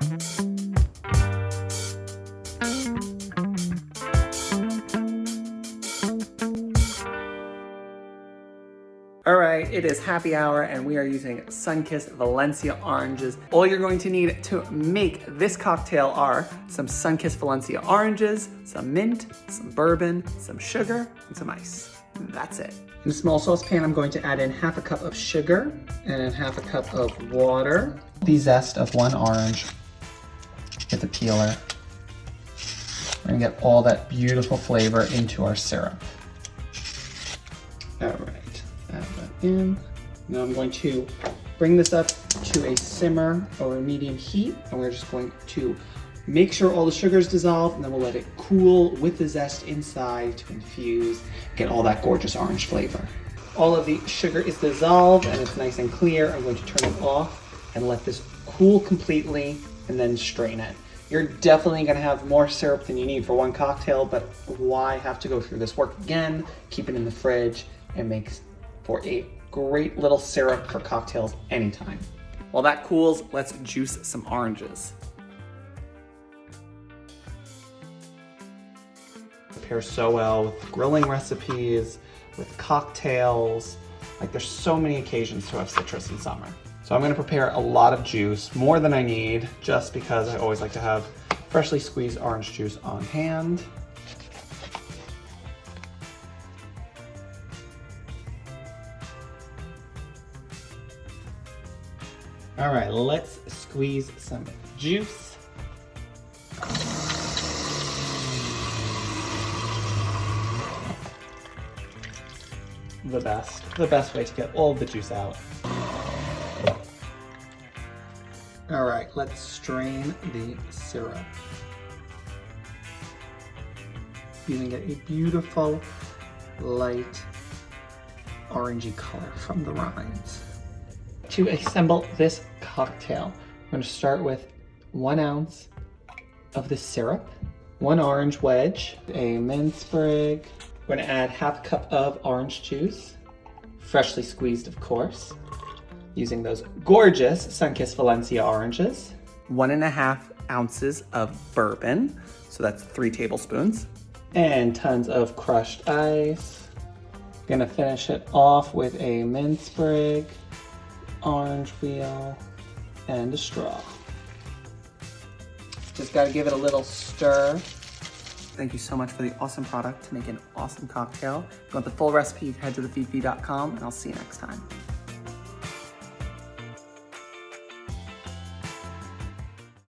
All right, it is happy hour and we are using Sunkist Valencia Oranges. All you're going to need to make this cocktail are some Sunkist Valencia Oranges, some mint, some bourbon, some sugar, and some ice. That's it. In a small saucepan, I'm going to add in half a cup of sugar and half a cup of water. The zest of one orange with a peeler. We're gonna get all that beautiful flavor into our syrup. All right. Add that in. Now I'm going to bring this up to a simmer over medium heat, and we're just going to make sure all the sugar is dissolved, and then we'll let it cool with the zest inside to infuse, get all that gorgeous orange flavor. All of the sugar is dissolved and it's nice and clear. I'm going to turn it off and let this cool completely and then strain it. You're definitely gonna have more syrup than you need for one cocktail, but why have to go through this work again? Keep it in the fridge and make for a great little syrup for cocktails anytime. While that cools, let's juice some oranges. Pairs so well with grilling recipes, with cocktails. Like, there's so many occasions to have citrus in summer. So I'm gonna prepare a lot of juice, more than I need, just because I always like to have freshly squeezed orange juice on hand. All right, let's squeeze some juice. The best way to get all of the juice out. All right, let's strain the syrup. You can get a beautiful, light, orangey color from the rinds. To assemble this cocktail, I'm going to start with 1 ounce of the syrup, 1 orange wedge, a mint sprig. We're going to add half a cup of orange juice, freshly squeezed of course, using those gorgeous Sunkist Valencia Oranges. 1.5 ounces of bourbon, so that's 3 tablespoons. And tons of crushed ice. Gonna finish it off with a mint sprig, orange wheel, and a straw. Just gotta give it a little stir. Thank you so much for the awesome product to make an awesome cocktail. If you want the full recipe, you can head to thefeedfeed.com, and I'll see you next time.